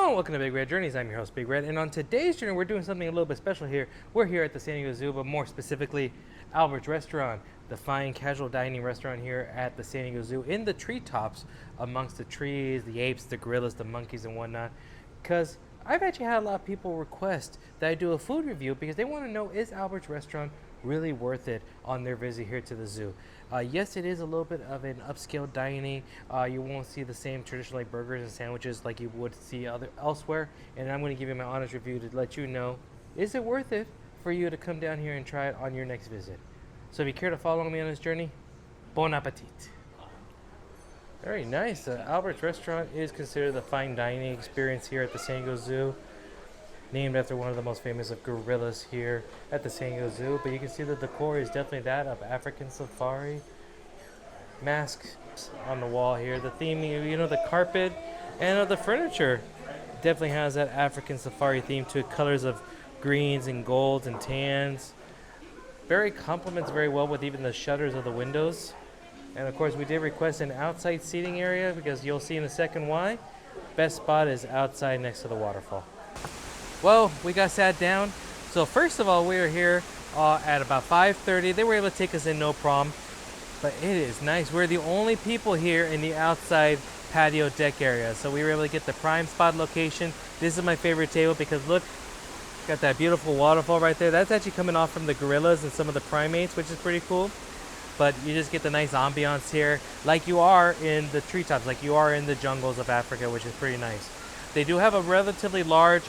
Hello and welcome to Big Red Journeys. I'm your host, Big Red, and on today's journey, we're doing something a little bit special here. We're here at the San Diego Zoo, but more specifically, Albert's Restaurant, the fine casual dining restaurant here at the San Diego Zoo, in the treetops, amongst the trees, the apes, the gorillas, the monkeys, and whatnot. Because I've actually had a lot of people request that I do a food review because they want to know, is Albert's Restaurant really worth it on their visit here to the zoo? Yes, it is a little bit of an upscale dining. You won't see the same traditional like burgers and sandwiches like you would see elsewhere. And I'm going to give you my honest review to let you know, is it worth it for you to come down here and try it on your next visit? So if you care to follow me on this journey, bon appetit. Very nice. Albert's Restaurant is considered the fine dining experience here at the San Diego Zoo, named after one of the most famous of gorillas here at the San Diego Zoo. But you can see the decor is definitely that of African safari. Masks on the wall here. The theme, you know, the carpet and the furniture definitely has that African safari theme to it. Colors of greens and golds and tans. Very complements very well with even the shutters of the windows. And of course, we did request an outside seating area because you'll see in a second why. Best spot is outside next to the waterfall. Well, we got sat down. So first of all, we were here at about 5:30. They were able to take us in no problem. But it is nice. We're the only people here in the outside patio deck area. So we were able to get the prime spot location. This is my favorite table because look, got that beautiful waterfall right there. That's actually coming off from the gorillas and some of the primates, which is pretty cool. But you just get the nice ambiance here, like you are in the treetops, like you are in the jungles of Africa, which is pretty nice. They do have a relatively large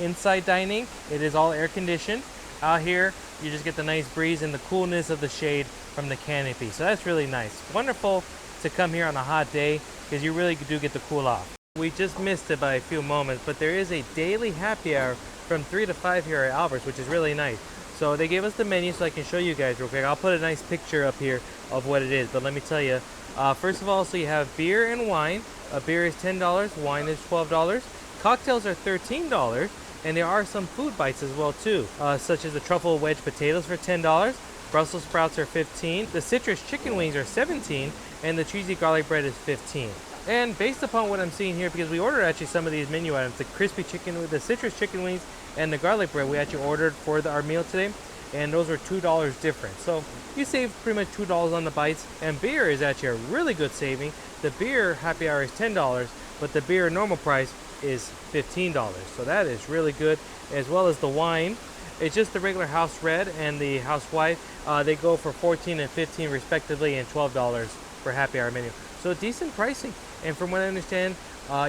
inside dining. It is all air conditioned. Out here, you just get the nice breeze and the coolness of the shade from the canopy. So that's really nice. Wonderful to come here on a hot day because you really do get to cool off. We just missed it by a few moments, but there is a daily happy hour from 3 to 5 here at Albert's, which is really nice. So they gave us the menu so I can show you guys real quick. I'll put a nice picture up here of what it is, but let me tell you. First of all, so you have beer and wine. Beer is $10, wine is $12. Cocktails are $13, and there are some food bites as well too, such as the truffle wedge potatoes for $10. Brussels sprouts are $15. The citrus chicken wings are $17, and the cheesy garlic bread is $15. And based upon what I'm seeing here, because we ordered actually some of these menu items, the crispy chicken, the citrus chicken wings, and the garlic bread, we actually ordered for our meal today, and those were $2 different. So you save pretty much $2 on the bites, and beer is actually a really good saving. The beer happy hour is $10, but the beer normal price is $15. So that is really good, as well as the wine. It's just the regular house red and the house white. They go for $14 and $15 respectively, and $12 for happy hour menu. So decent pricing. And from what I understand,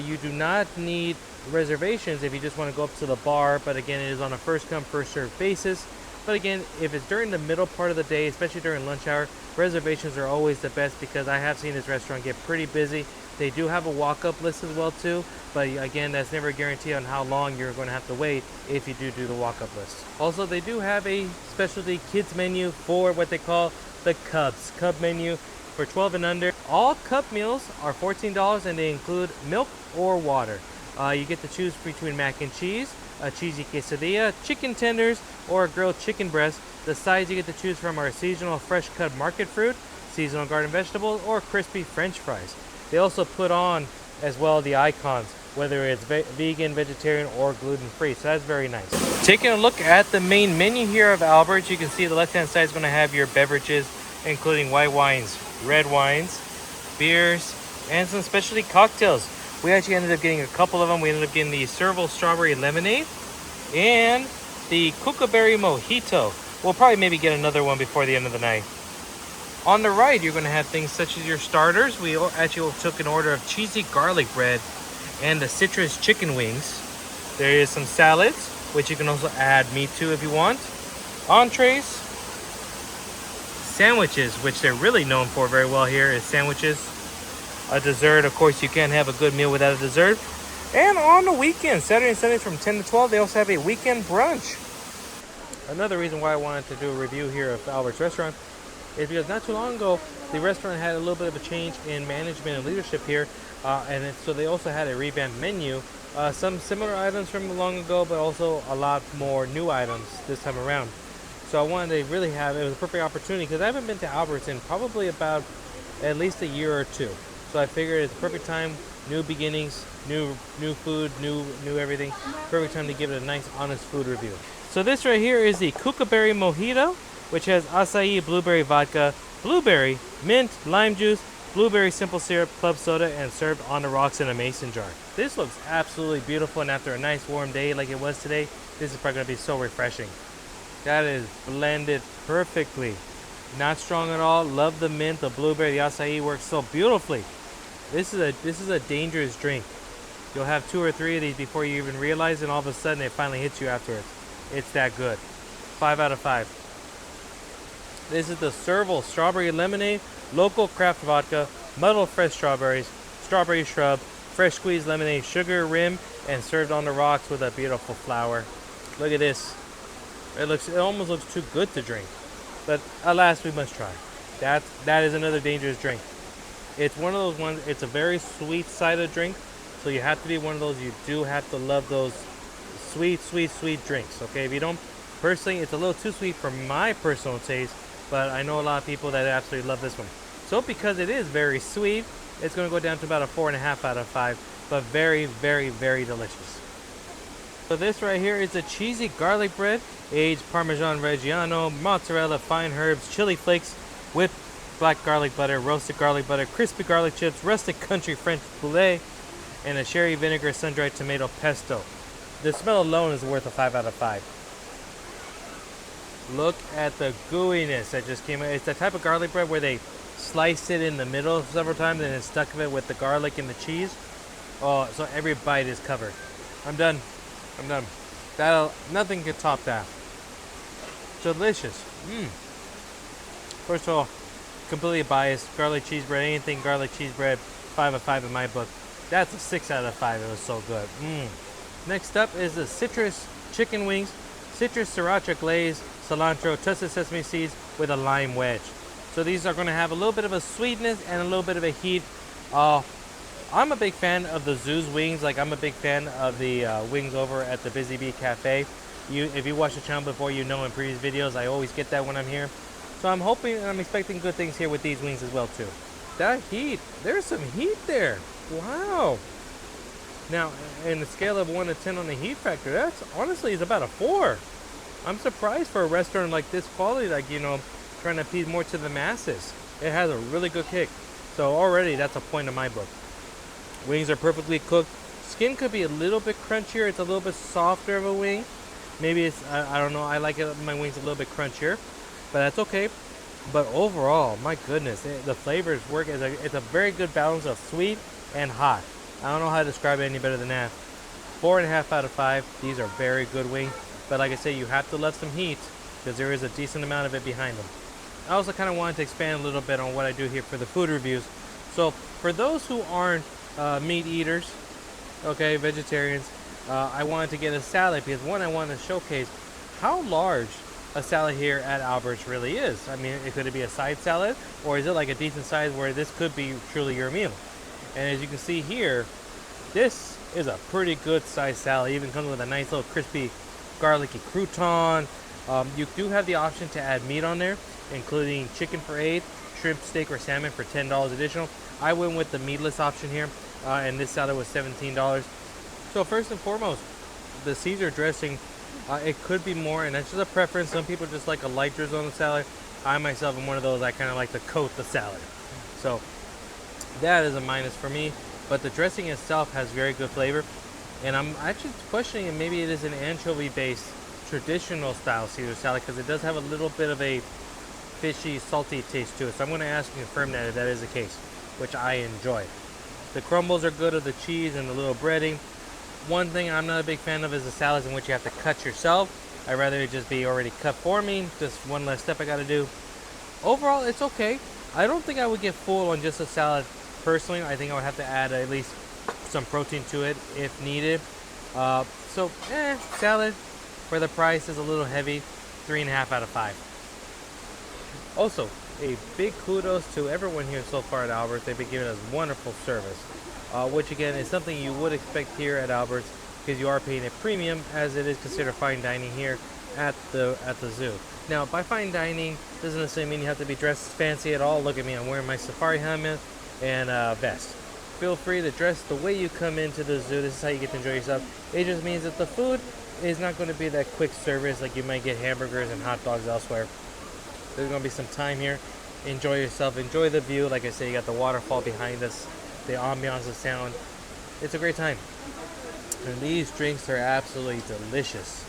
you do not need reservations if you just want to go up to the bar. But again, it is on a first come, first served basis. But again, if it's during the middle part of the day, especially during lunch hour, reservations are always the best because I have seen this restaurant get pretty busy. They do have a walk-up list as well too, but again, that's never a guarantee on how long you're going to have to wait if you do the walk-up list. Also, they do have a specialty kids menu for what they call the Cubs. Cub menu for 12 and under. All Cub meals are $14 and they include milk or water. You get to choose between mac and cheese, a cheesy quesadilla, chicken tenders, or a grilled chicken breast. The sides you get to choose from are seasonal fresh cut market fruit, seasonal garden vegetables, or crispy French fries. They also put on as well the icons, whether it's vegan, vegetarian, or gluten-free. So that's very nice. Taking a look at the main menu here of Albert's, you can see the left-hand side is going to have your beverages, including white wines, red wines, beers, and some specialty cocktails. We actually ended up getting a couple of them. We ended up getting the Serval Strawberry Lemonade and the Kookaberry Mojito. We'll probably maybe get another one before the end of the night. On the right, you're going to have things such as your starters. We actually took an order of cheesy garlic bread and the citrus chicken wings. There is some salads, which you can also add meat to if you want. Entrees. Sandwiches, which they're really known for very well here, is sandwiches. A dessert, of course, you can't have a good meal without a dessert. And on the weekends, Saturday and Sunday from 10 to 12, they also have a weekend brunch. Another reason why I wanted to do a review here of Albert's Restaurant is because not too long ago, the restaurant had a little bit of a change in management and leadership here. So they also had a revamped menu. Some similar items from long ago, but also a lot more new items this time around. So I wanted to really have, it was a perfect opportunity because I haven't been to Albert's in probably about at least a year or two. So I figured it's a perfect time new beginnings, new food, new everything. Perfect time to give it a nice, honest food review. So this right here is the Kookaberry Mojito, which has acai, blueberry vodka, blueberry, mint, lime juice, blueberry simple syrup, club soda, and served on the rocks in a mason jar. This looks absolutely beautiful, and after a nice warm day like it was today, this is probably going to be so refreshing. That is blended perfectly. Not strong at all. Love the mint, the blueberry, the acai works so beautifully. This is a dangerous drink. You'll have 2 or 3 of these before you even realize, and all of a sudden it finally hits you afterwards. It's that good. 5 out of 5. This is the Serval Strawberry Lemonade, local craft vodka, muddled fresh strawberries, strawberry shrub, fresh squeezed lemonade, sugar rim, and served on the rocks with a beautiful flower. Look at this. It almost looks too good to drink, but alas, we must try. That is another dangerous drink. It's one of those ones. It's a very sweet cider drink, so you have to be one of those. You do have to love those sweet drinks. Okay, if you don't, personally, it's a little too sweet for my personal taste, but I know a lot of people that absolutely love this one. So because it is very sweet, it's going to go down to about a 4.5 out of 5, but very delicious. So this right here is a cheesy garlic bread, aged Parmesan Reggiano, mozzarella, fine herbs, chili flakes, whipped black garlic butter, roasted garlic butter, crispy garlic chips, rustic country French poulet, and a sherry vinegar sun-dried tomato pesto. The smell alone is worth a 5 out of 5. Look at the gooiness that just came out. It's the type of garlic bread where they sliced it in the middle several times and then stuck it with the garlic and the cheese. Oh, so every bite is covered. I'm done. Nothing can top that. Delicious. First of all, completely biased. Garlic cheese bread, anything garlic cheese bread, 5 out of 5 in my book. That's a 6 out of 5. It was so good. Next up is the citrus chicken wings, citrus sriracha glaze, cilantro, toasted sesame seeds with a lime wedge. So these are going to have a little bit of a sweetness and a little bit of a heat. I'm a big fan of the Zoo's wings. Like, I'm a big fan of the wings over at the Busy Bee Cafe. If you watched the channel before, you know in previous videos I always get that when I'm here. So I'm hoping and I'm expecting good things here with these wings as well too. That heat, there's some heat there. Wow. Now, in the scale of 1 to 10 on the heat factor, that's honestly is about a 4. I'm surprised for a restaurant like this quality, like, you know, trying to appease more to the masses. It has a really good kick. So already that's a point in my book. Wings are perfectly cooked. Skin could be a little bit crunchier. It's a little bit softer of a wing. Maybe it's, I don't know, I like it, my wings a little bit crunchier, but that's okay. But overall, my goodness, the flavors work. It's a very good balance of sweet and hot. I don't know how to describe it any better than that. 4.5 out of 5. These are very good wings. But like I say, you have to let some heat because there is a decent amount of it behind them. I also kind of wanted to expand a little bit on what I do here for the food reviews. So for those who aren't meat eaters, okay, vegetarians, I wanted to get a salad because one, I wanted to showcase how large a salad here at Albert's really is. I mean, could it be a side salad, or is it like a decent size where this could be truly your meal? And as you can see here, this is a pretty good sized salad. It even comes with a nice little crispy garlicky crouton. You do have the option to add meat on there, including chicken for $8, shrimp, steak, or salmon for $10 additional. I went with the meatless option here, and this salad was $17. So first and foremost, the Caesar dressing, it could be more, and that's just a preference. Some people just like a light drizzle on the salad. I myself am one of those, I kind of like to coat the salad. So that is a minus for me, but the dressing itself has very good flavor. And I'm actually questioning if maybe it is an anchovy-based traditional style Caesar salad, because it does have a little bit of a fishy, salty taste to it. So I'm going to ask and confirm that if that is the case, which I enjoy. The crumbles are good of the cheese and the little breading. One thing I'm not a big fan of is the salads in which you have to cut yourself. I'd rather it just be already cut for me. Just one less step I got to do. Overall, it's okay. I don't think I would get full on just a salad personally. I think I would have to add at least some protein to it if needed. Salad for the price is a little heavy. 3.5 out of 5. Also, a big kudos to everyone here so far at Albert's. They've been giving us wonderful service, which again is something you would expect here at Albert's because you are paying a premium, as it is considered fine dining here at the zoo. Now, by fine dining doesn't necessarily mean you have to be dressed fancy at all. Look at me, I'm wearing my safari helmet and vest. feel free to dress the way you come into the zoo. This is how you get to enjoy yourself. It just means that the food is not going to be that quick service like you might get hamburgers and hot dogs elsewhere. There's going to be some time here. Enjoy yourself. Enjoy the view. Like I say, you got the waterfall behind us, the ambiance, the sound. It's a great time. And these drinks are absolutely delicious.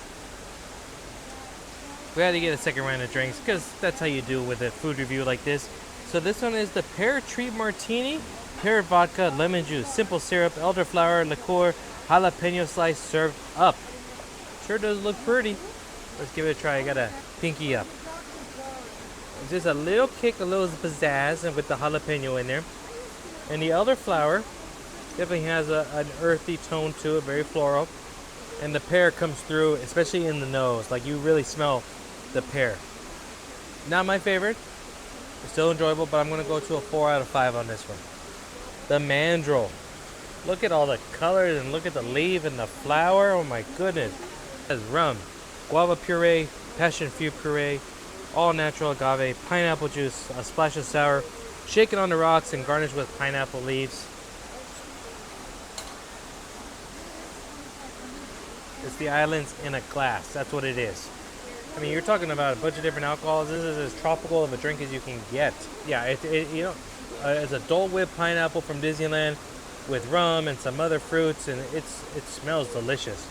We had to get a second round of drinks because that's how you do with a food review like this. So this one is the Pear Tree Martini, pear vodka, lemon juice, simple syrup, elderflower, liqueur, jalapeno slice served up. Sure does look pretty. Let's give it a try. I got a pinky up. Just a little kick, a little pizzazz, and with the jalapeno in there. And the elderflower definitely has an earthy tone to it, very floral. And the pear comes through, especially in the nose. Like you really smell the pear. Not my favorite. It's still enjoyable, but I'm going to go to a 4 out of 5 on this one. The mandrel. Look at all the colors and look at the leaf and the flower. Oh my goodness. It has rum, guava puree, passion fruit puree, all natural agave, pineapple juice, a splash of sour, shaken on the rocks and garnished with pineapple leaves. It's the islands in a glass. That's what it is. I mean, you're talking about a bunch of different alcohols. This is as tropical of a drink as you can get. Yeah, it's a Dole Whip pineapple from Disneyland with rum and some other fruits, and it smells delicious.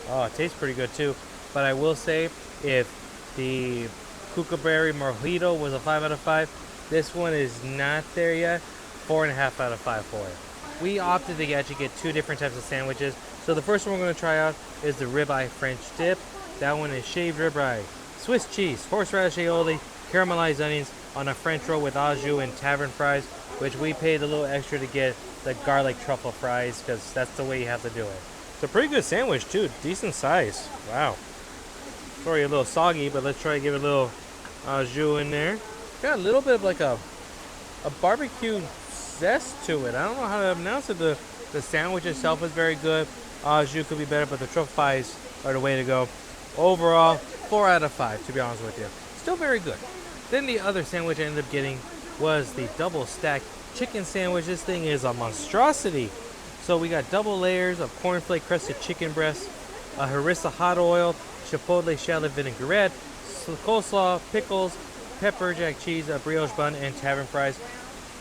Oh, it tastes pretty good too. But I will say, if the Kookaberry Mojito was a 5 out of 5, this one is not there yet. 4.5 out of 5 for it. We opted to actually get 2 different types of sandwiches. So the first one we're going to try out is the ribeye French dip. That one is shaved ribeye, Swiss cheese, horseradish aioli, caramelized onions on a French roll with au jus and tavern fries, which we paid a little extra to get the garlic truffle fries because that's the way you have to do it. It's a pretty good sandwich too, decent size. Wow. Sorry, a little soggy, but let's try to give it a little au jus in there. Got a little bit of like a barbecue zest to it. I don't know how to pronounce it. The sandwich itself is very good. Au jus could be better, but the truffle fries are the way to go. Overall, 4 out of 5, to be honest with you. Still very good. Then the other sandwich I ended up getting was the double stacked chicken sandwich. This thing is a monstrosity. So we got double layers of cornflake crusted chicken breast, a harissa hot oil, chipotle shallot vinaigrette, coleslaw, pickles, pepper jack cheese, a brioche bun, and tavern fries.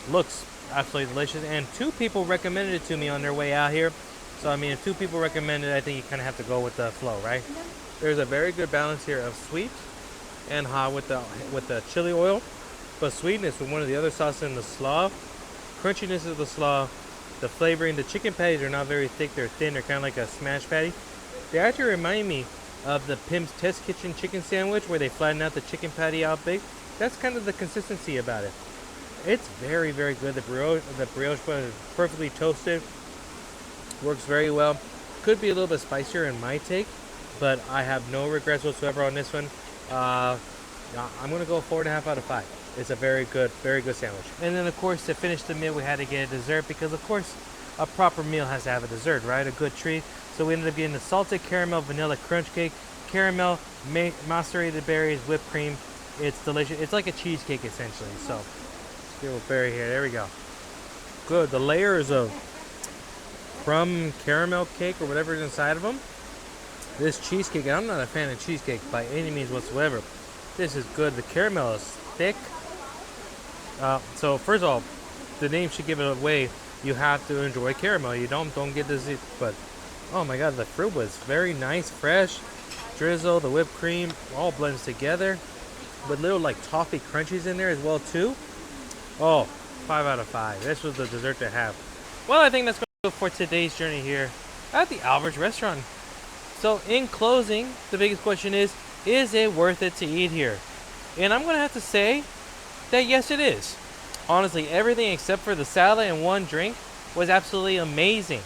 Looks absolutely delicious. And 2 people recommended it to me on their way out here. So I mean, if 2 people recommend it, I think you kind of have to go with the flow, right? There's a very good balance here of sweet and hot with the chili oil, but sweetness with one of the other sauces in the slaw, crunchiness of the slaw, the flavoring. The chicken patties are not very thick; they're thin. They're kind of like a smash patty. They actually remind me of the Pim's Test Kitchen chicken sandwich, where they flatten out the chicken patty out big. That's kind of the consistency about it. It's very, very good. The brioche bun is perfectly toasted. Works very well. Could be a little bit spicier in my take, but I have no regrets whatsoever on this one. I'm going to go 4.5 out of 5. It's a very good sandwich. And then, of course, to finish the meal, we had to get a dessert because, of course, a proper meal has to have a dessert, right? A good treat. So we ended up getting the salted caramel vanilla crunch cake, caramel, macerated berries, whipped cream. It's delicious. It's like a cheesecake, essentially. So, let's get a berry here. There we go. Good. The layers of crumb caramel cake or whatever is inside of them. This cheesecake, and I'm not a fan of cheesecake by any means whatsoever. This is good. The caramel is thick. So first of all, the name should give it away. You have to enjoy caramel. You don't get this, but oh my god, the fruit was very nice, fresh. Drizzle, the whipped cream, all blends together. With little like toffee crunchies in there as well too. Oh, 5 out of 5. This was the dessert to have. Well, I think that's going to do it for today's journey here at the Albert's restaurant. So in closing, the biggest question is it worth it to eat here? And I'm going to have to say that yes, it is. Honestly, everything except for the salad and one drink was absolutely amazing.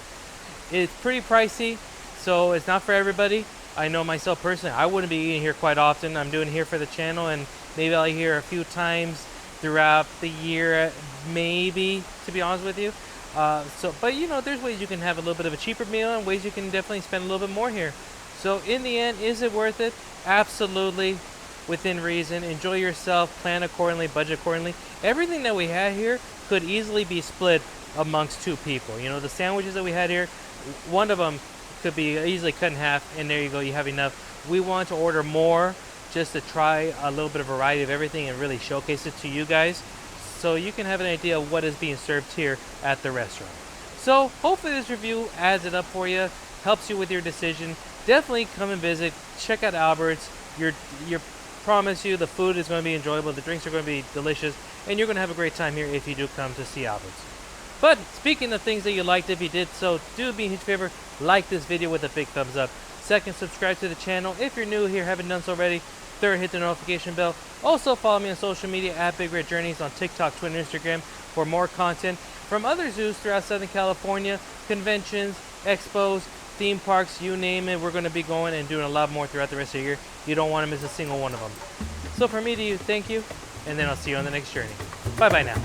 It's pretty pricey, so it's not for everybody. I know myself personally, I wouldn't be eating here quite often. I'm doing here for the channel, and maybe I'll eat here a few times throughout the year, maybe, to be honest with you. But you know, there's ways you can have a little bit of a cheaper meal and ways you can definitely spend a little bit more here. So in the end, is it worth it? Absolutely, within reason. Enjoy yourself, plan accordingly, budget accordingly. Everything that we had here could easily be split amongst 2 people. You know, the sandwiches that we had here, one of them could be easily cut in half, and there you go, you have enough. We want to order more just to try a little bit of variety of everything and really showcase it to you guys, so you can have an idea of what is being served here at the restaurant. So hopefully this review adds it up for you, helps you with your decision. Definitely come and visit, check out Albert's. Promise you the food is going to be enjoyable, the drinks are going to be delicious, and you're going to have a great time here if you do come to see Albert's. But speaking of things that you liked, if you did so, do me a huge favor, like this video with a big thumbs up. Second, subscribe to the channel if you're new here, haven't done so already. Third, hit the notification bell. Also follow me on social media at BigRedJourneys on TikTok, Twitter, and Instagram for more content from other zoos throughout Southern California, conventions, expos, theme parks, you name it. We're going to be going and doing a lot more throughout the rest of the year. You don't want to miss a single one of them. So from me to you, thank you, and then I'll see you on the next journey. Bye-bye now.